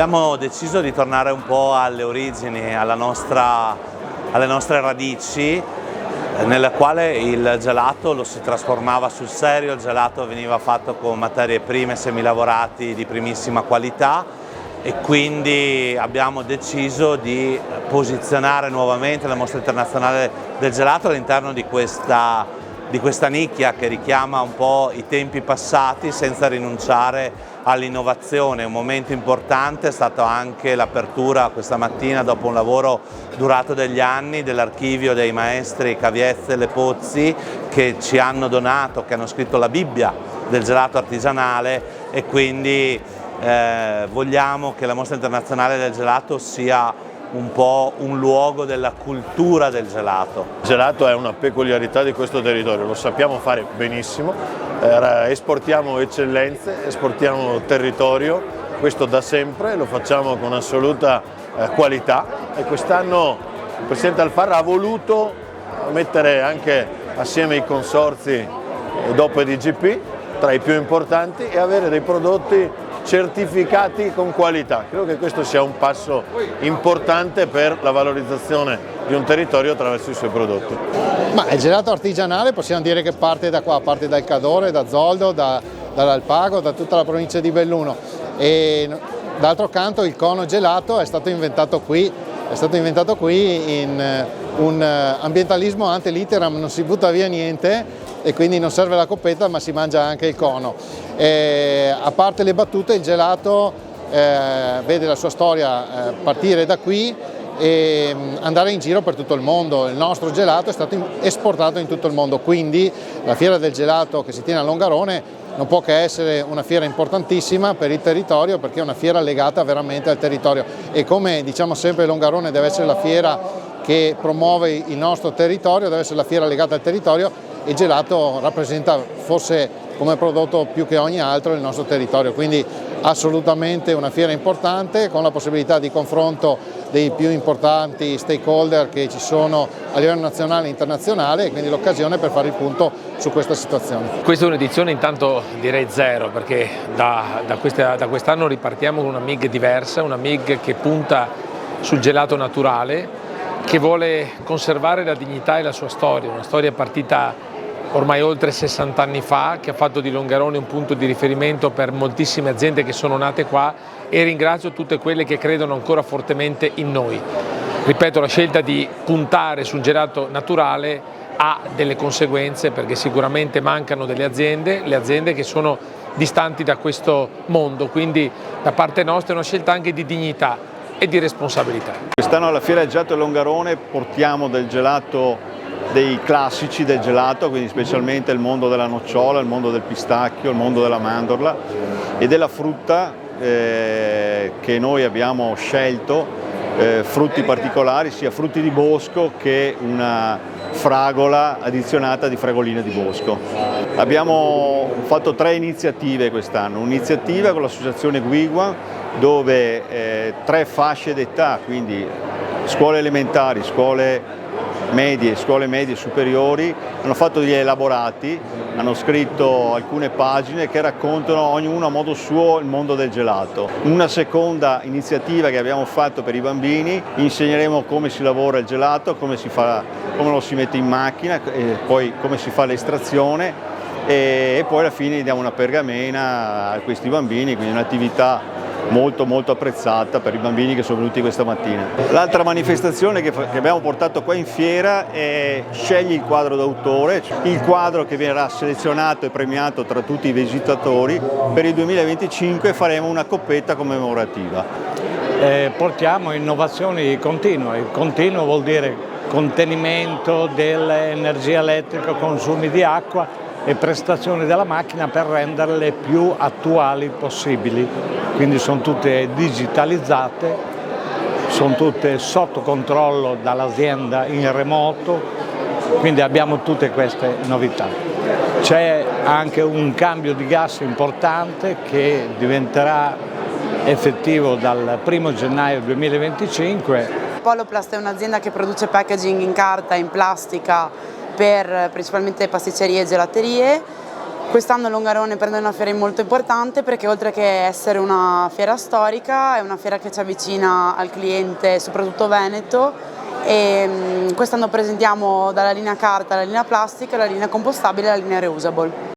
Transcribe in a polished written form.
Abbiamo deciso di tornare un po' alle origini, alle nostre radici, nella quale il gelato lo si trasformava sul serio, il gelato veniva fatto con materie prime semilavorati di primissima qualità e quindi abbiamo deciso di posizionare nuovamente la Mostra Internazionale del Gelato all'interno di questa nicchia che richiama un po' i tempi passati senza rinunciare all'innovazione. Un momento importante è stato anche l'apertura questa mattina, dopo un lavoro durato degli anni, dell'archivio dei maestri Caviezze e Lepozzi, che ci hanno donato, che hanno scritto la Bibbia del gelato artigianale, e quindi vogliamo che la Mostra Internazionale del Gelato sia un po' un luogo della cultura del gelato. Il gelato è una peculiarità di questo territorio, lo sappiamo fare benissimo, esportiamo eccellenze, esportiamo territorio, questo da sempre, lo facciamo con assoluta qualità, e quest'anno il Presidente Alfara ha voluto mettere anche assieme i consorzi DOP e DGP tra i più importanti e avere dei prodotti certificati con qualità. Credo che questo sia un passo importante per la valorizzazione di un territorio attraverso i suoi prodotti. Ma il gelato artigianale possiamo dire che parte da qua, parte dal Cadore, da Zoldo, dall'Alpago, da tutta la provincia di Belluno, e d'altro canto il cono gelato è stato inventato qui in un ambientalismo ante litteram, non si butta via niente e quindi non serve la coppetta ma si mangia anche il cono. A parte le battute, il gelato vede la sua storia partire da qui e andare in giro per tutto il mondo. Il nostro gelato è stato esportato in tutto il mondo, quindi la fiera del gelato che si tiene a Longarone non può che essere una fiera importantissima per il territorio, perché è una fiera legata veramente al territorio, e come diciamo sempre, Longarone deve essere la fiera che promuove il nostro territorio, deve essere la fiera legata al territorio, e il gelato rappresenta forse come prodotto più che ogni altro il nostro territorio, quindi assolutamente una fiera importante con la possibilità di confronto dei più importanti stakeholder che ci sono a livello nazionale e internazionale, e quindi l'occasione per fare il punto su questa situazione. Questa è un'edizione intanto direi zero, perché da quest'anno ripartiamo con una MIG diversa, una MIG che punta sul gelato naturale, che vuole conservare la dignità e la sua storia, una storia partita ormai oltre 60 anni fa, che ha fatto di Longarone un punto di riferimento per moltissime aziende che sono nate qua, e ringrazio tutte quelle che credono ancora fortemente in noi. Ripeto, la scelta di puntare sul gelato naturale ha delle conseguenze, perché sicuramente mancano delle aziende, le aziende che sono distanti da questo mondo, quindi da parte nostra è una scelta anche di dignità e di responsabilità. Quest'anno alla Fiera del Gelato a Longarone portiamo del gelato, dei classici del gelato, quindi specialmente il mondo della nocciola, il mondo del pistacchio, il mondo della mandorla e della frutta che noi abbiamo scelto, frutti particolari, sia frutti di bosco che una fragola addizionata di fragoline di bosco. Abbiamo fatto 3 iniziative quest'anno, un'iniziativa con l'associazione Guigua, dove 3 fasce d'età, quindi scuole elementari, scuole medie e superiori, hanno fatto degli elaborati, hanno scritto alcune pagine che raccontano ognuno a modo suo il mondo del gelato. Una seconda iniziativa che abbiamo fatto per i bambini: insegneremo come si lavora il gelato, come lo si mette in macchina, e poi come si fa l'estrazione, e poi alla fine diamo una pergamena a questi bambini, quindi un'attività molto apprezzata per i bambini che sono venuti questa mattina. L'altra manifestazione che abbiamo portato qua in fiera è Scegli il quadro d'autore, il quadro che verrà selezionato e premiato tra tutti i visitatori. Per il 2025 faremo una coppetta commemorativa. Portiamo innovazioni continue. Il continuo vuol dire contenimento dell'energia elettrica, consumi di acqua e prestazioni della macchina per renderle più attuali possibili. Quindi sono tutte digitalizzate, sono tutte sotto controllo dall'azienda in remoto, quindi abbiamo tutte queste novità. C'è anche un cambio di gas importante che diventerà effettivo dal 1° gennaio 2025. Poloplast è un'azienda che produce packaging in carta e in plastica per principalmente pasticcerie e gelaterie. Quest'anno Longarone prende una fiera molto importante perché oltre che essere una fiera storica è una fiera che ci avvicina al cliente, soprattutto veneto, e quest'anno presentiamo dalla linea carta alla linea plastica, la linea compostabile e la linea reusable.